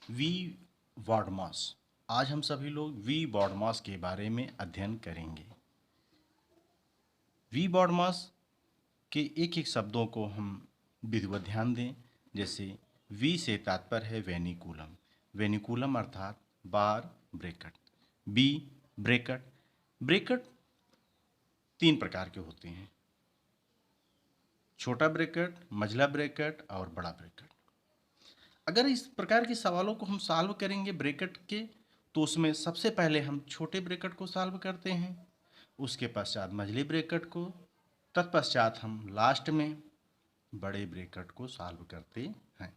We BODMAS. आज हम सभी लोग वी बॉडमास के बारे में अध्ययन करेंगे। वी बॉडमास के एक एक शब्दों को हम विधिवत ध्यान दें। जैसे वी से तात्पर्य है वेनिकुलम। वेनिकुलम अर्थात bar bracket. B bracket. Bracket तीन प्रकार के होते हैं: छोटा ब्रैकेट, मझला ब्रैकेट और बड़ा ब्रैकेट। अगर इस प्रकार के सवालों को हम सॉल्व करेंगे ब्रैकेट के, तो उसमें सबसे पहले हम छोटे ब्रैकेट को सॉल्व करते हैं, उसके पश्चात मझले ब्रैकेट को, तत्पश्चात हम लास्ट में बड़े ब्रैकेट को सॉल्व करते हैं।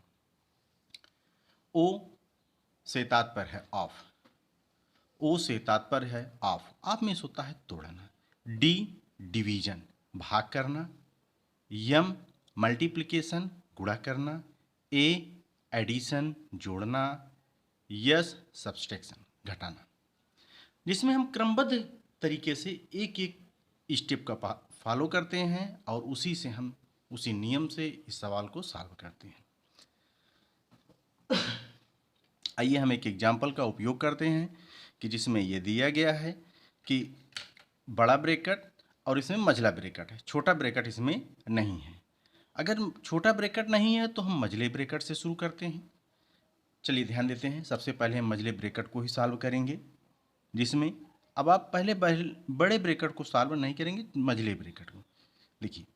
ओ से तात्पर्य है ऑफ। ओ से तात्पर्य है ऑफ। ऑफ मीन्स होता है तोड़ना। डी डिवीजन, भाग करना। यम मल्टीप्लिकेशन, गुणा करना। ए एडिशन, जोड़ना। यस सब्सट्रैक्शन, घटाना। जिसमें हम क्रमबद्ध तरीके से एक एक स्टेप का फॉलो करते हैं और उसी से हम उसी नियम से इस सवाल को सॉल्व करते हैं। आइए हम एक एग्जाम्पल का उपयोग करते हैं कि जिसमें ये दिया गया है कि बड़ा ब्रैकेट और इसमें मझला ब्रैकेट है, छोटा ब्रैकेट इसमें नहीं है। अगर छोटा ब्रैकेट नहीं है तो हम मझले ब्रैकेट से शुरू करते हैं। चलिए ध्यान देते हैं। सबसे पहले हम मझले ब्रैकेट को ही सॉल्व करेंगे, जिसमें अब आप पहले बड़े ब्रैकेट को सॉल्व नहीं करेंगे, मझले ब्रैकेट को। देखिए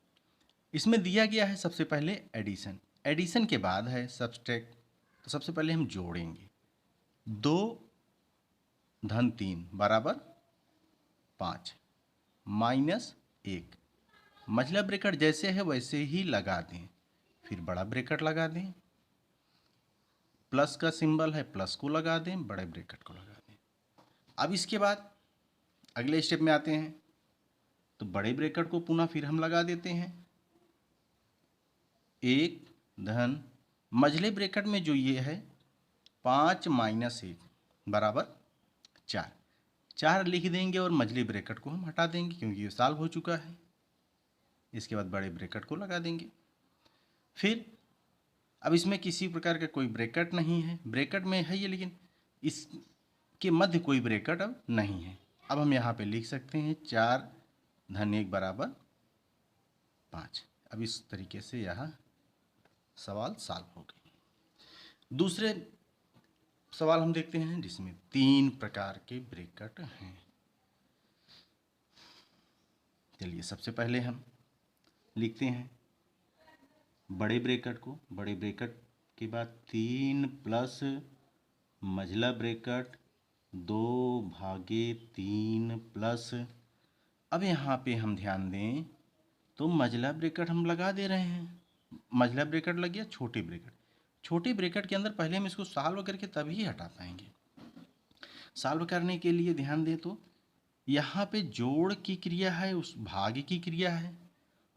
इसमें दिया गया है सबसे पहले एडिशन। एडिशन के बाद है सब्सट्रैक्ट। तो सबसे पहले हम जोड़ेंगे। 2 धन 3 बराबर 5 माइनस 1। मझला ब्रैकेट जैसे है वैसे ही लगा दें, फिर बड़ा ब्रैकेट लगा दें। प्लस का सिंबल है, प्लस को लगा दें, बड़े ब्रैकेट को लगा दें। अब इसके बाद अगले स्टेप में आते हैं, तो बड़े ब्रैकेट को पुनः फिर हम लगा देते हैं। 1 धन मझले ब्रैकेट में जो ये है 5 माइनस 1 बराबर 4। 4 लिख देंगे और मझले ब्रैकेट को हम हटा देंगे क्योंकि ये सॉल्व हो चुका है। इसके बाद बड़े ब्रैकेट को लगा देंगे। फिर अब इसमें किसी प्रकार का कोई ब्रैकेट नहीं है, ब्रैकेट में है ये लेकिन इसके मध्य कोई ब्रैकेट अब नहीं है। अब हम यहाँ पे लिख सकते हैं 4 धन 1 बराबर 5। अब इस तरीके से यह सवाल सॉल्व हो गए। दूसरे सवाल हम देखते हैं जिसमें 3 प्रकार के ब्रैकेट हैं। चलिए सबसे पहले हम लिखते हैं बड़े ब्रैकेट को। बड़े ब्रैकेट के बाद 3 प्लस मझला ब्रैकेट 2 भागे 3 प्लस। अब यहाँ पे हम ध्यान दें तो मझला ब्रैकेट हम लगा दे रहे हैं। मझला ब्रैकेट लग गया, छोटे ब्रैकेट। छोटे ब्रैकेट के अंदर पहले हम इसको सॉल्व करके तभी हटा पाएंगे। सॉल्व करने के लिए ध्यान दें तो यहाँ पे जोड़ की क्रिया है, उस भाग की क्रिया है।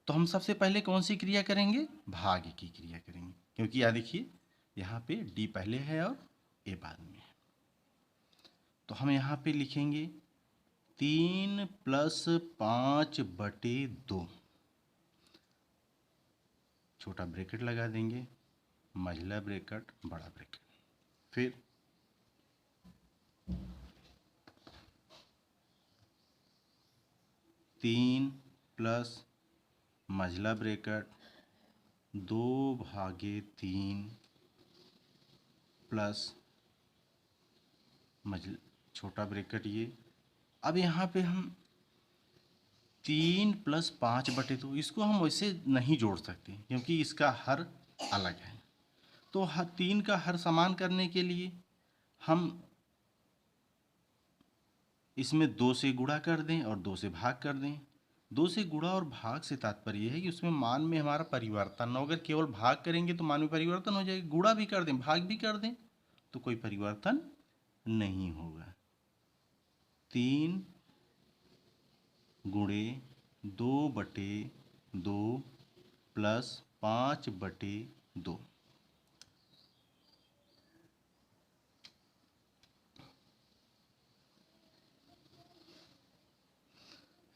तो हम सबसे पहले कौन सी क्रिया करेंगे? भाग की क्रिया करेंगे, क्योंकि यहाँ देखिए यहाँ पे डी पहले है और ए बाद में है। तो हम यहाँ पे लिखेंगे 3 प्लस 5 बटे 2। छोटा ब्रैकेट लगा देंगे, मझला ब्रैकेट, बड़ा ब्रैकेट। फिर तीन प्लस मझला ब्रैकेट 2 भागे 3 प्लस छोटा ब्रैकेट ये। अब यहाँ पे हम 3 प्लस 5 बटे 2, इसको हम वैसे नहीं जोड़ सकते क्योंकि इसका हर अलग है। तो 3 का हर समान करने के लिए हम इसमें 2 से गुणा कर दें और 2 से भाग कर दें। 2 से गुणा और भाग से तात्पर्य है कि उसमें मान में हमारा परिवर्तन न हो। अगर केवल भाग करेंगे तो मान में परिवर्तन हो जाएगा, गुणा भी कर दें भाग भी कर दें तो कोई परिवर्तन नहीं होगा। 3 गुणे 2 बटे 2 प्लस 5 बटे 2।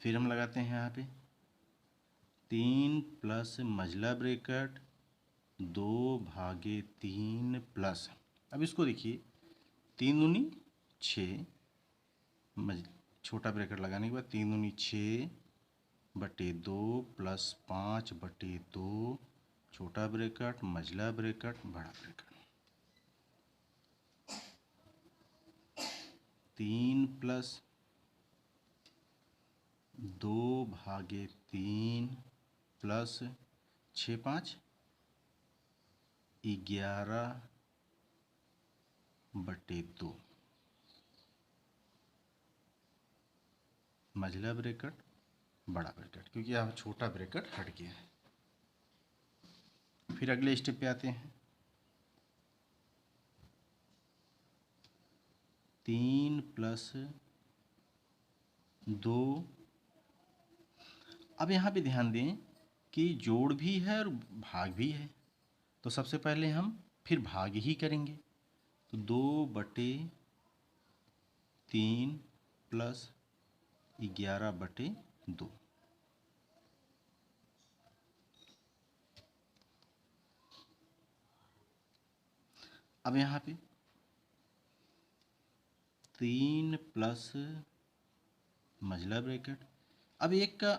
फिर हम लगाते हैं यहाँ पे 3 प्लस मझला ब्रैकेट 2 भागे 3 प्लस अब इसको देखिए, 3 दूनी 6, छोटा ब्रैकेट लगाने के बाद 3 दूनी 6 बटे 2 प्लस 5 बटे 2, छोटा ब्रैकेट, मझला ब्रैकेट, बड़ा ब्रैकेट, 3 प्लस 2 भागे 3 प्लस 6 5 11 बटे 2, मझला ब्रैकेट, बड़ा ब्रैकेट, क्योंकि यहाँ छोटा ब्रैकेट हट गया है। फिर अगले स्टेप पे आते हैं। 3 प्लस 2, अब यहाँ पे ध्यान दें कि जोड़ भी है और भाग भी है, तो सबसे पहले हम फिर भाग ही करेंगे। तो 2 बटे 3 प्लस 11 बटे 2, अब यहाँ पे 3 प्लस मझला ब्रैकेट, अब एक का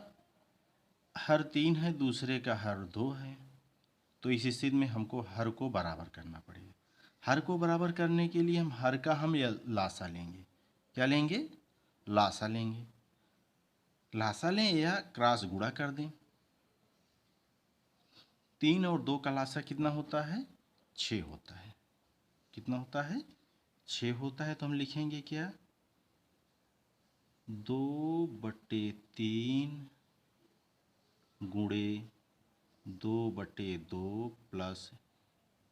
हर 3 है, दूसरे का हर 2 है, तो इस स्थिति में हमको हर को बराबर करना पड़ेगा। हर को बराबर करने के लिए हम हर का हम लासा लेंगे। क्या लेंगे? लासा लेंगे। लासा लें या क्रॉस गुणा कर दें। 3 और 2 का लासा कितना होता है? 6 होता है। कितना होता है? 6 होता है। तो हम लिखेंगे क्या? 2 बटे 3 गुणे 2 बटे 2 प्लस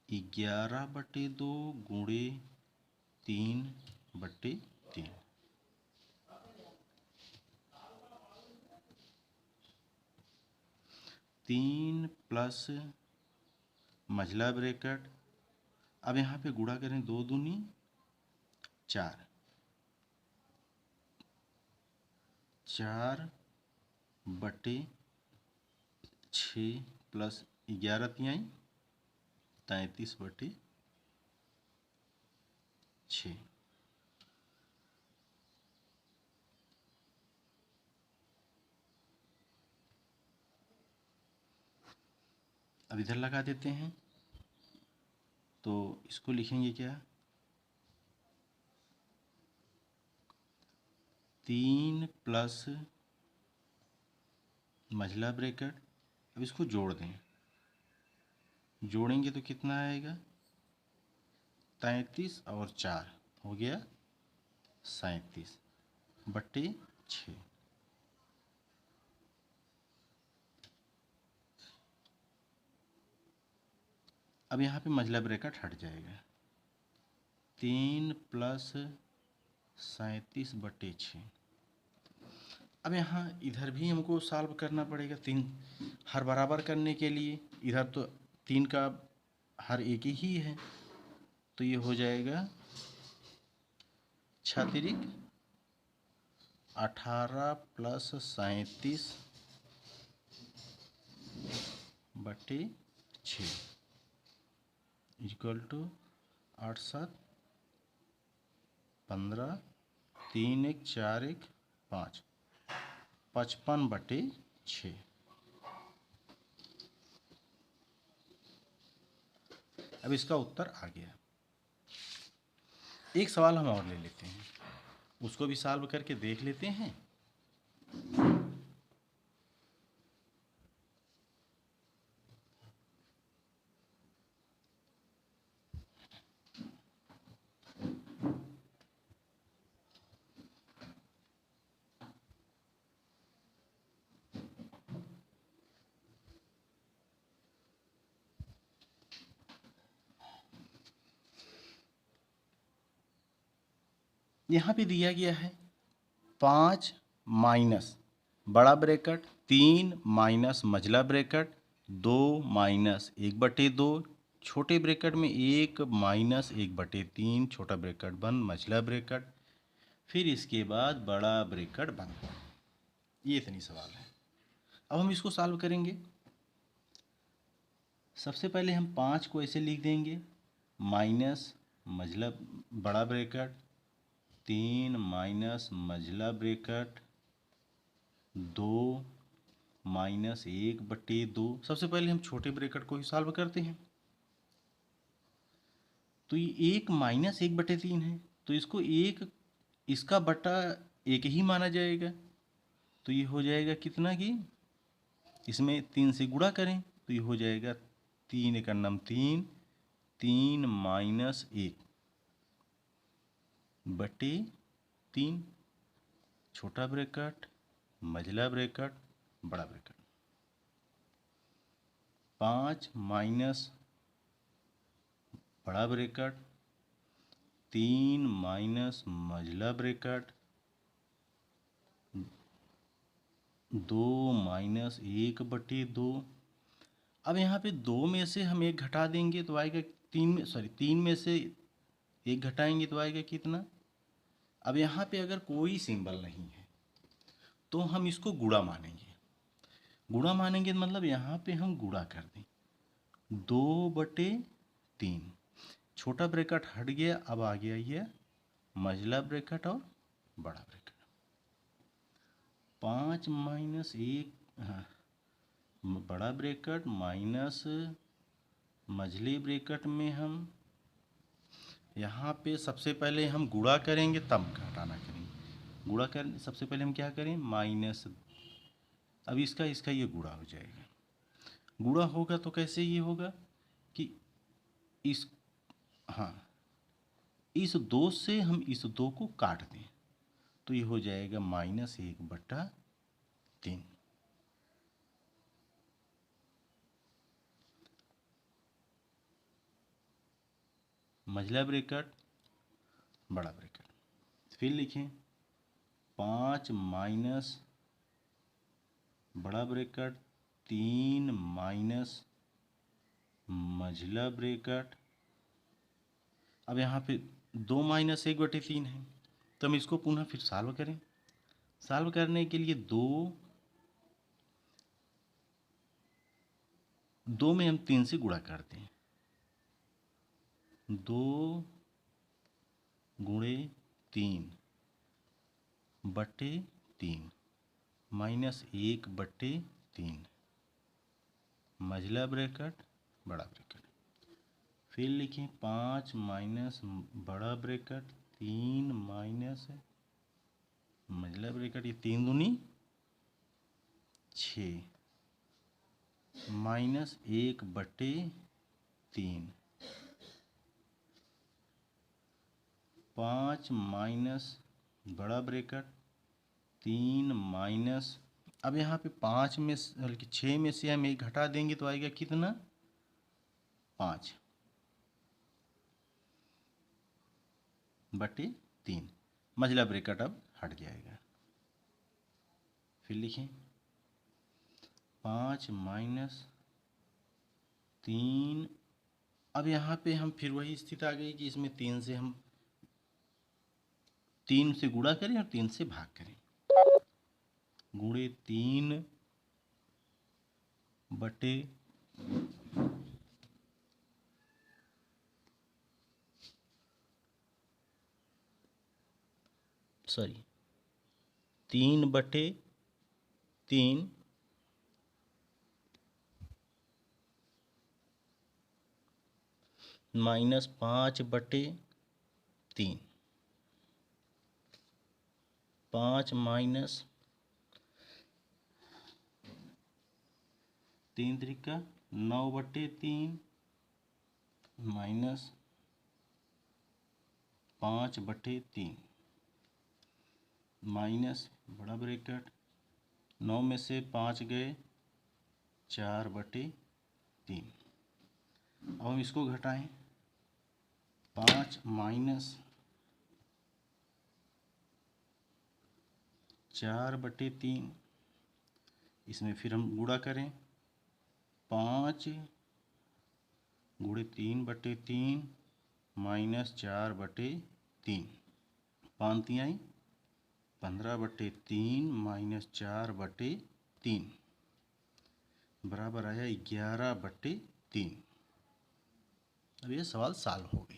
11 बटे 2 गुणे 3 बटे 3। तीन प्लस मझला ब्रैकेट, अब यहाँ पे गुणा करें, 2 दूनी 4, 4 बटे 6 प्लस 11 तिहाई 33 बटे 6। अब इधर लगा देते हैं, तो इसको लिखेंगे क्या? 3 प्लस मझला ब्रैकेट, अब इसको जोड़ दें। जोड़ेंगे तो कितना आएगा? 33 और 4 हो गया 37 बटे 6। अब यहाँ पे मझला ब्रैकेट हट जाएगा। 3 प्लस 37 बटे 6। अब यहाँ इधर भी हमको सॉल्व करना पड़ेगा। 3 हर बराबर करने के लिए, इधर तो 3 का हर एक ही है, तो ये हो जाएगा 6 तिरिक 18 प्लस 37 बटे 6 इक्वल टू 8 7 15, 3 1 4 1 5, 55 बटे 6। अब इसका उत्तर आ गया। एक सवाल हम और ले लेते हैं, उसको भी सॉल्व करके देख लेते हैं। यहाँ पे दिया गया है 5 माइनस बड़ा ब्रैकेट 3 माइनस मझला ब्रैकेट 2 माइनस 1 बटे 2, छोटे ब्रैकेट में 1 माइनस 1 बटे 3, छोटा ब्रैकेट बंद, मझला ब्रैकेट, फिर इसके बाद बड़ा ब्रैकेट बंद। ये इतनी सवाल है। अब हम इसको सॉल्व करेंगे। सबसे पहले हम 5 को ऐसे लिख देंगे, माइनस मझला बड़ा ब्रैकेट 3 माइनस मझला ब्रैकेट 2 माइनस 1/2। सबसे पहले हम छोटे ब्रैकेट को ही सॉल्व करते हैं। तो ये 1 माइनस 1/3 है, तो इसको एक इसका बटा 1 ही माना जाएगा। तो ये हो जाएगा कितना कि इसमें 3 से गुणा करें तो ये हो जाएगा 3 का नम 3, 3 माइनस 1/3। छोटा ब्रैकेट मझला ब्रैकेट बड़ा ब्रैकेट 5 माइनस बड़ा ब्रैकेट 3 माइनस मझला ब्रैकेट 2 माइनस 1/2। अब यहाँ पे 2 में से हम 1 घटा देंगे तो आएगा 3 में से 1 घटाएंगे तो आएगा कितना। अब यहाँ पे अगर कोई सिंबल नहीं है तो हम इसको गुणा मानेंगे। गुणा मानेंगे मतलब यहाँ पे हम गुणा कर दें 2/3। छोटा ब्रैकेट हट गया, अब आ गया ये मझला ब्रैकेट और बड़ा ब्रैकेट। 5 माइनस 1 बड़ा ब्रैकेट माइनस मझले ब्रैकेट में हम यहाँ पे सबसे पहले हम गुणा करेंगे तब घटाना करेंगे। गुणा कर सबसे पहले हम क्या करें माइनस, अब इसका ये गुणा हो जाएगा। गुणा होगा तो कैसे ये होगा कि इस इस 2 से हम इस 2 को काट दें तो ये हो जाएगा -1/3। मझला ब्रैकेट बड़ा ब्रैकेट फिर लिखें 5 माइनस बड़ा ब्रैकेट 3 माइनस मझला ब्रैकेट। अब यहाँ पे 2 माइनस 1/3 है तो हम इसको पुनः फिर सॉल्व करें। सॉल्व करने के लिए 2 में हम 3 से गुणा करते हैं। 2 गुणे 3/3 माइनस 1/3 मझला ब्रैकेट बड़ा ब्रैकेट। फिर लिखें 5 माइनस बड़ा ब्रैकेट 3 माइनस मझला ब्रैकेट, ये 3 दूनी 6 माइनस 1/3। 5 माइनस बड़ा ब्रैकेट 3 माइनस, अब यहाँ पे 5 में बल्कि 6 में से हम 1 घटा देंगे तो आएगा कितना 5/3। मझला ब्रैकेट अब हट जाएगा। फिर लिखें 5 माइनस 3। अब यहाँ पे हम फिर वही स्थिति आ गई कि इसमें 3 से हम 3 से गुणा करें और 3 से भाग करें। गुणे 3 बटे 3/3 minus 5/3। 5 minus 3 Trika 9/3 minus 5/3 minus बड़ा ब्रैकेट 9 में से 5 गए 4/3। अब हम इसको घटाएं 5 माइनस 4/3, इसमें फिर हम गुणा करें 5 गुणे 3/3 माइनस 4/3। 5 तिहाई 15/3 माइनस 4/3 बराबर आया 11/3। अब ये सवाल सॉल्व हो गया।